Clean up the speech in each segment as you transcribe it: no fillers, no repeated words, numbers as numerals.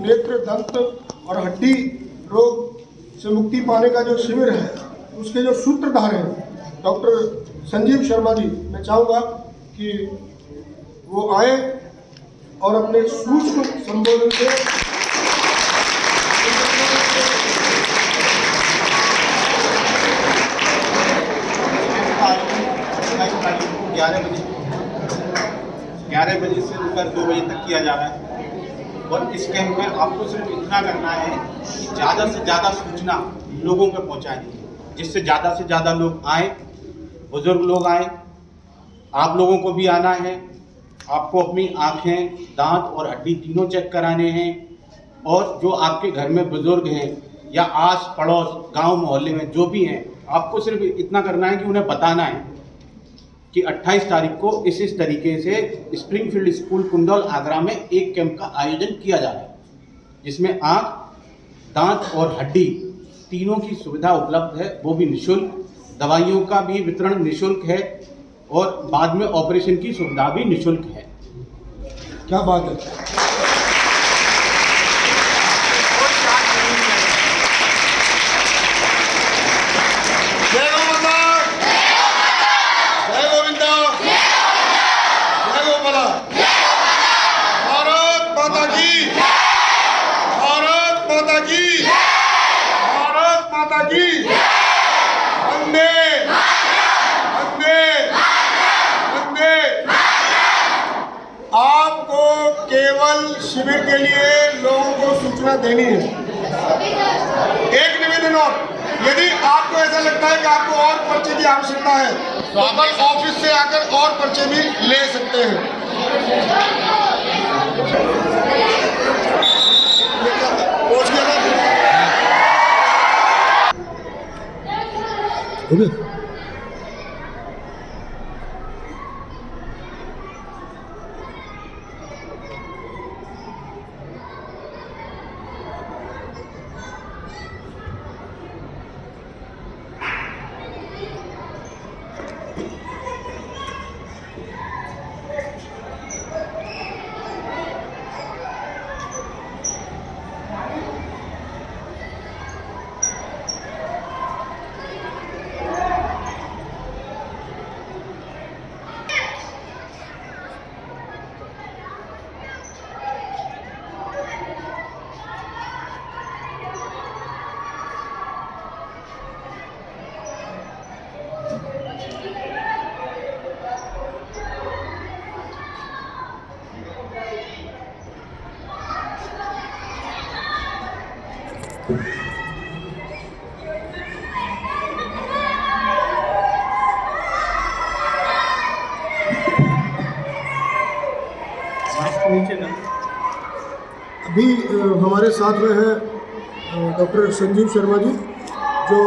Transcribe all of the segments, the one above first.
नेत्र, दंत और हड्डी रोग से मुक्ति पाने का जो शिविर है, उसके जो सूत्रधार हैं डॉक्टर संजीव शर्मा जी, मैं चाहूँगा कि वो आए और अपने सूक्ष्म संबोधन से ग्यारह बजे से लेकर 2 बजे तक किया जा रहा है। और इस कैंप में आपको सिर्फ इतना करना है कि ज़्यादा से ज़्यादा सूचना लोगों पर पहुंचानी है, जिससे ज़्यादा से ज़्यादा लोग आए, बुजुर्ग लोग आए, आप लोगों को भी आना है। आपको अपनी आँखें, दांत और हड्डी तीनों चेक कराने हैं। और जो आपके घर में बुजुर्ग हैं या आस पड़ोस गांव मोहल्ले में जो भी हैं, आपको सिर्फ इतना करना है कि उन्हें बताना है कि 28 तारीख को इस तरीके से स्प्रिंगफील्ड स्कूल कुंडौल आगरा में एक कैंप का आयोजन किया जा रहा है, जिसमें आँख, दांत और हड्डी तीनों की सुविधा उपलब्ध है, वो भी निःशुल्क। दवाइयों का भी वितरण निःशुल्क है और बाद में ऑपरेशन की सुविधा भी निःशुल्क है। क्या बात है। आपको केवल शिविर के लिए लोगों को सूचना देनी है। एक निवेदन और, यदि आपको ऐसा लगता है कि आपको और पर्चे की आवश्यकता है तो आप ऑफिस से आकर और पर्चे भी ले सकते हैं। पहुंच गया था। अभी हमारे साथ में है डॉक्टर संजीव शर्मा जी, जो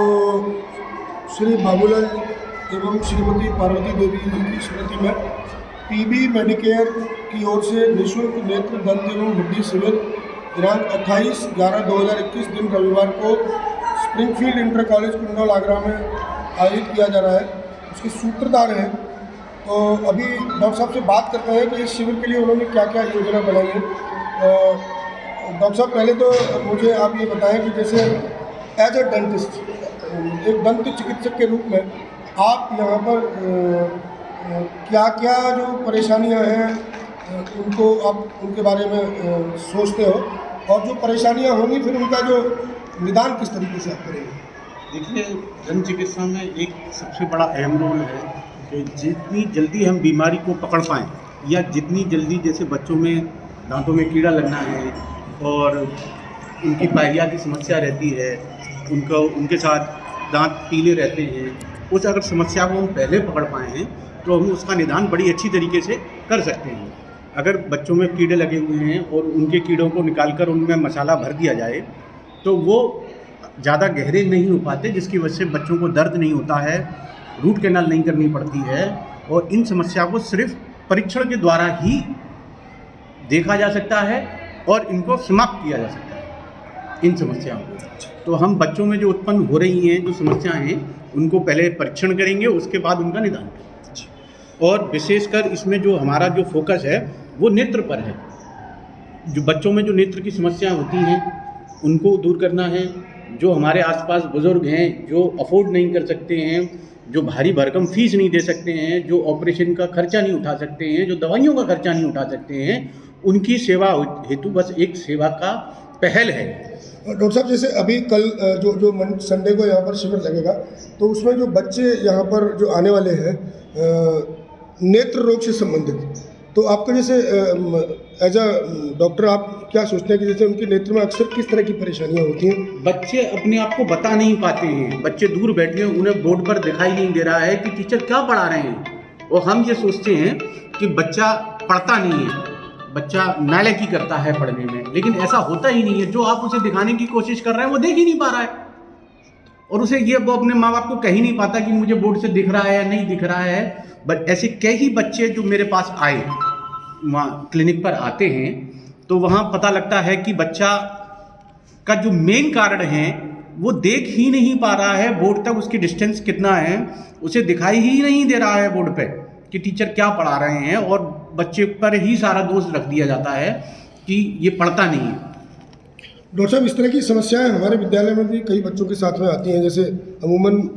श्री बाबूलाल एवं श्रीमती पार्वती देवी जी की स्मृति में पीबी मेडिकेयर की ओर से निःशुल्क नेत्र, दंत एवं हड्डी शिविर दिनांक 28/11/2021 दिन रविवार को Springfield inter college Kundaul Agra में आयोजित किया जा रहा है। उसके सूत्रधार हैं, तो अभी डॉक्टर साहब से बात करते हैं कि इस शिविर के लिए उन्होंने क्या क्या योजना बनाई है। डॉक्टर साहब, पहले तो मुझे आप ये बताएं कि जैसे एज ए डेंटिस्ट, एक दंत चिकित्सक के रूप में आप यहाँ पर क्या क्या जो परेशानियाँ हैं उनको आप उनके बारे में सोचते हो, और जो परेशानियाँ होंगी फिर उनका जो निदान किस तरीके से आप करेंगे? देखिए, दंत चिकित्सा में एक सबसे बड़ा अहम रोल है कि जितनी जल्दी हम बीमारी को पकड़ पाएँ, या जितनी जल्दी, जैसे बच्चों में दांतों में कीड़ा लगना है और उनकी पायरिया की समस्या रहती है, उनके साथ दांत पीले रहते हैं, उस अगर समस्या को हम पहले पकड़ पाए हैं तो हम उसका निदान बड़ी अच्छी तरीके से कर सकते हैं। अगर बच्चों में कीड़े लगे हुए हैं और उनके कीड़ों को निकालकर उनमें मसाला भर दिया जाए तो वो ज़्यादा गहरे नहीं हो पाते, जिसकी वजह से बच्चों को दर्द नहीं होता है, रूट कैनाल नहीं करनी पड़ती है, और इन समस्या को सिर्फ परीक्षण के द्वारा ही देखा जा सकता है और इनको समाप्त किया जा सकता है, इन समस्याओं को। तो हम बच्चों में जो उत्पन्न हो रही हैं जो समस्याएं हैं उनको पहले परीक्षण करेंगे, उसके बाद उनका निदान करेंगे। और विशेषकर इसमें जो हमारा जो फोकस है वो नेत्र पर है। जो बच्चों में जो नेत्र की समस्याएं होती हैं उनको दूर करना है। जो हमारे आसपास बुज़ुर्ग हैं जो अफोर्ड नहीं कर सकते हैं, जो भारी भरकम फीस नहीं दे सकते हैं, जो ऑपरेशन का खर्चा नहीं उठा सकते हैं, जो दवाइयों का खर्चा नहीं उठा सकते हैं, उनकी सेवा हेतु बस एक सेवा का पहल है। डॉक्टर साहब, जैसे अभी कल संडे को यहाँ पर शिविर लगेगा, तो उसमें जो बच्चे यहाँ पर जो आने वाले हैं नेत्र रोग से संबंधित, तो आपको जैसे एज अ डॉक्टर आप क्या सोचते हैं कि जैसे उनके नेत्र में अक्सर किस तरह की परेशानियाँ होती हैं? बच्चे अपने आप को बता नहीं पाते हैं, बच्चे दूर बैठे हैं, उन्हें बोर्ड पर दिखाई नहीं दे रहा है कि टीचर क्या पढ़ा रहे हैं, और हम ये सोचते हैं कि बच्चा पढ़ता नहीं है, बच्चा नालायकी करता है पढ़ने में, लेकिन ऐसा होता ही नहीं है। जो आप उसे दिखाने की कोशिश कर रहे हैं वो देख ही नहीं पा रहा है, और उसे ये वो अपने माँ बाप को कह ही नहीं पाता कि मुझे बोर्ड से दिख रहा है या नहीं दिख रहा है। बट ऐसे कई बच्चे जो मेरे पास आए, वहाँ क्लिनिक पर आते हैं, तो वहाँ पता लगता है कि बच्चा का जो मेन कारण है वो देख ही नहीं पा रहा है, बोर्ड तक उसकी डिस्टेंस कितना है उसे दिखाई ही नहीं दे रहा है बोर्ड पे कि टीचर क्या पढ़ा रहे हैं, और बच्चे पर ही सारा दोष रख दिया जाता है कि ये पढ़ता नहीं है। डॉक्टर साहब, इस तरह की समस्याएं हमारे विद्यालय में भी कई बच्चों के साथ में आती हैं। जैसे अमूमन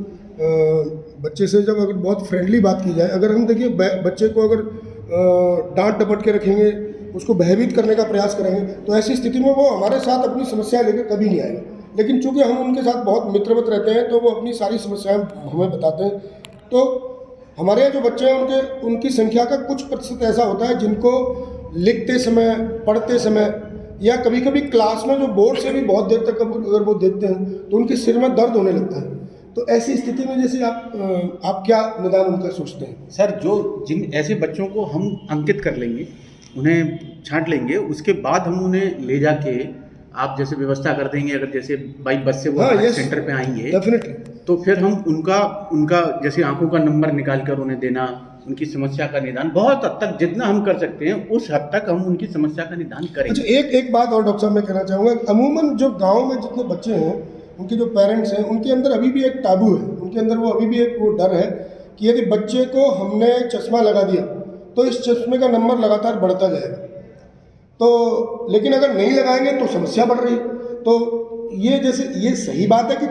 बच्चे से जब अगर बहुत फ्रेंडली बात की जाए, अगर हम देखिए बच्चे को अगर डांट डपट के रखेंगे, उसको भयभीत करने का प्रयास करेंगे, तो ऐसी स्थिति में वो हमारे साथ अपनी समस्या लेकर कभी नहीं आएगा। लेकिन चूंकि हम उनके साथ बहुत मित्रवत रहते हैं, तो वो अपनी सारी समस्याएं हमें बताते हैं। तो हमारे यहाँ जो बच्चे हैं उनकी संख्या का कुछ प्रतिशत ऐसा होता है जिनको लिखते समय, पढ़ते समय, या कभी कभी क्लास में जो बोर्ड से भी बहुत देर तक अगर वो देखते हैं तो उनके सिर में दर्द होने लगता है। तो ऐसी स्थिति में जैसे आप क्या निदान उनका सोचते हैं? सर, जिन ऐसे बच्चों को हम अंकित कर लेंगे, उन्हें छांट लेंगे, उसके बाद हम उन्हें ले जाके आप जैसे व्यवस्था कर देंगे, अगर जैसे बाई बस से वो सेंटर पे आएंगे डेफिनेटली, तो फिर हम उनका जैसे आंखों का नंबर निकाल कर उन्हें देना, उनकी समस्या का निदान बहुत हद तक जितना हम कर सकते हैं उस हद तक हम उनकी समस्या का निदान करेंगे। अच्छा, एक बात और डॉक्टर साहब मैं कहना चाहूँगा, अमूमन जो गाँव में जितने बच्चे हैं, उनके जो पेरेंट्स हैं, उनके अंदर अभी भी एक टाबू है, उनके अंदर वो अभी भी एक वो डर है कि यदि बच्चे को हमने चश्मा लगा दिया तो इस चश्मे का नंबर लगातार बढ़ता जाएगा। तो लेकिन अगर नहीं लगाएंगे तो समस्या बढ़ रही। तो ये सही बात है कि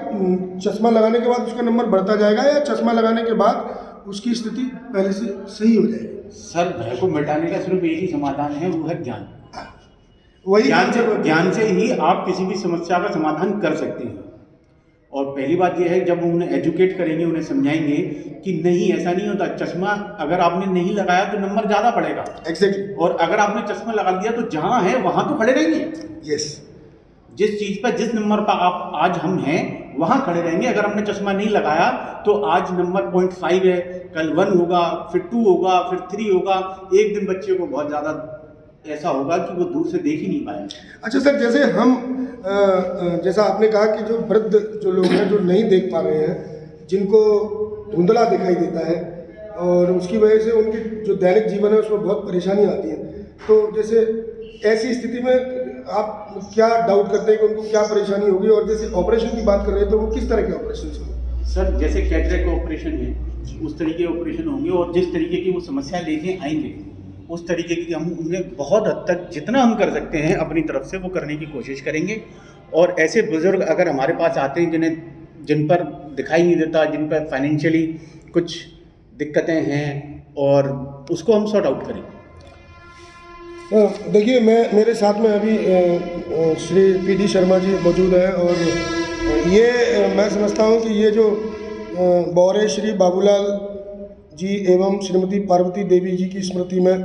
चश्मा लगाने के बाद उसका नंबर बढ़ता जाएगा, या चश्मा लगाने के बाद उसकी स्थिति पहले से सही हो जाएगी? सर, भय को मिटाने का सिर्फ एक ही समाधान है, वो है ज्ञान। वही ज्ञान से ही आप किसी भी समस्या का समाधान कर सकते हैं। और पहली बात यह है, जब उन्हें एजुकेट करेंगे, उन्हें समझाएंगे कि नहीं ऐसा नहीं होता, चश्मा अगर आपने नहीं लगाया तो नंबर ज़्यादा पड़ेगा। एग्जैक्टली। और अगर आपने चश्मा लगा दिया तो जहाँ है वहाँ तो खड़े रहेंगे। यस। जिस चीज़ पर, जिस नंबर पर आप आज हम हैं वहाँ खड़े रहेंगे। अगर हमने चश्मा नहीं लगाया तो आज नंबर 0.5 है, कल 1 होगा, फिर 2 होगा, फिर 3 होगा। एक दिन बच्चे को बहुत ज़्यादा ऐसा होगा कि वो दूर से देख ही नहीं पाएंगे। अच्छा सर, जैसे हम जैसा आपने कहा कि जो वृद्ध जो लोग हैं जो नहीं देख पा रहे हैं, जिनको धुंधला दिखाई देता है, और उसकी वजह से उनकी जो दैनिक जीवन है उसमें बहुत परेशानी आती है, तो जैसे ऐसी स्थिति में आप क्या डाउट करते हैं कि उनको क्या परेशानी होगी? और जैसे ऑपरेशन की बात कर रहे हैं तो वो किस तरह के ऑपरेशन होंगे? सर, जैसे कैटरेक्ट ऑपरेशन है उस तरीके के ऑपरेशन होंगे, और जिस तरीके की वो समस्या लेके आएंगे उस तरीके की हम उन्हें बहुत हद तक जितना हम कर सकते हैं अपनी तरफ से वो करने की कोशिश करेंगे। और ऐसे बुजुर्ग अगर हमारे पास आते हैं जिन पर दिखाई नहीं देता, जिन पर फाइनेंशियली कुछ दिक्कतें हैं, और उसको हम सॉर्ट आउट करेंगे। देखिए, मेरे साथ में अभी श्री PD शर्मा जी मौजूद हैं, और ये मैं समझता हूँ कि ये जो बौरे श्री बाबूलाल जी एवं श्रीमती पार्वती देवी जी की स्मृति में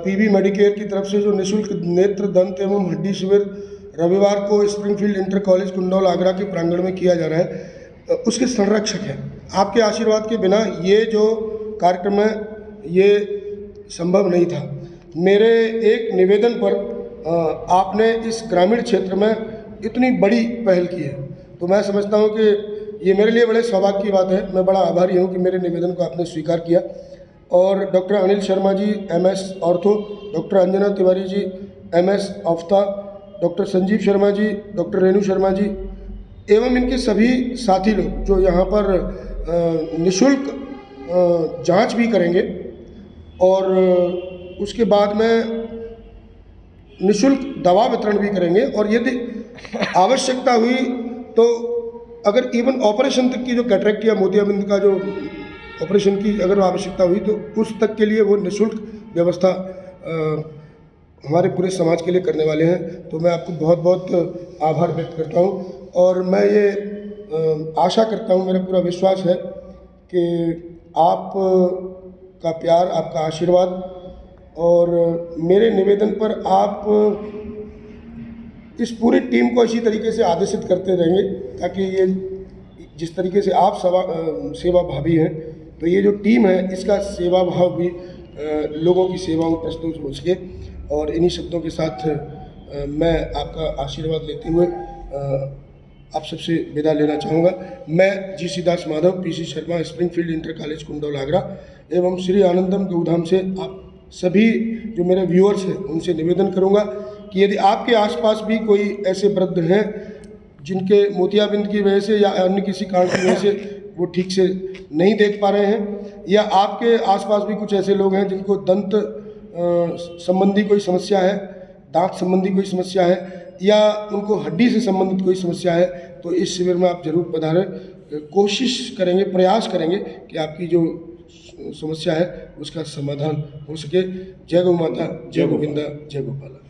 PB मेडिकेयर की तरफ से जो निःशुल्क नेत्र, दंत एवं हड्डी शिविर रविवार को Springfield inter college Kundaul Agra के प्रांगण में किया जा रहा है, उसके संरक्षक हैं। आपके आशीर्वाद के बिना ये जो कार्यक्रम है ये संभव नहीं था। मेरे एक निवेदन पर आपने इस ग्रामीण क्षेत्र में इतनी बड़ी पहल की है, तो मैं समझता हूँ कि ये मेरे लिए बड़े सौभाग्य की बात है। मैं बड़ा आभारी हूँ कि मेरे निवेदन को आपने स्वीकार किया। और doctor Anil Sharma ji MS ortho, doctor Anjana Tiwari ji MS ophtha, doctor Sanjeev Sharma ji, doctor Renu Sharma ji एवं इनके सभी साथी लोग जो यहाँ पर निःशुल्क जांच भी करेंगे, और उसके बाद में निःशुल्क दवा वितरण भी करेंगे। और यदि आवश्यकता हुई तो अगर इवन ऑपरेशन तक की, जो कैटरेक्ट या मोतियाबिंद का जो ऑपरेशन की अगर आवश्यकता हुई तो उस तक के लिए वो निःशुल्क व्यवस्था हमारे पूरे समाज के लिए करने वाले हैं। तो मैं आपको बहुत बहुत आभार व्यक्त करता हूँ और मैं ये आशा करता हूँ, मेरा पूरा विश्वास है कि आप का प्यार, आपका आशीर्वाद और मेरे निवेदन पर आप इस पूरी टीम को इसी तरीके से आदेशित करते रहेंगे, ताकि ये जिस तरीके से आप सेवा भावी हैं, तो ये जो टीम है इसका सेवा भाव भी लोगों की सेवा में प्रस्तुत हो सके। और इन्हीं शब्दों के साथ मैं आपका आशीर्वाद लेते हुए आप सबसे विदा लेना चाहूँगा। मैं GC Das Madhav, PC Sharma, Springfield inter college Kundaul Agra एवं श्री आनंदम गोधाम से आप सभी जो मेरे व्यूअर्स हैं उनसे निवेदन करूँगा कि यदि आपके आसपास भी कोई ऐसे वृद्ध हैं जिनके मोतियाबिंद की वजह से या अन्य किसी कारण की वजह से वो ठीक से नहीं देख पा रहे हैं, या आपके आसपास भी कुछ ऐसे लोग हैं जिनको दंत संबंधी कोई समस्या है, दांत संबंधी कोई समस्या है, या उनको हड्डी से संबंधित कोई समस्या है, तो इस शिविर में आप जरूर पधारें। कोशिश करेंगे, प्रयास करेंगे कि आपकी जो समस्या है उसका समाधान हो सके। जय गौ माता, जय गोविंदा, जय गोपाला।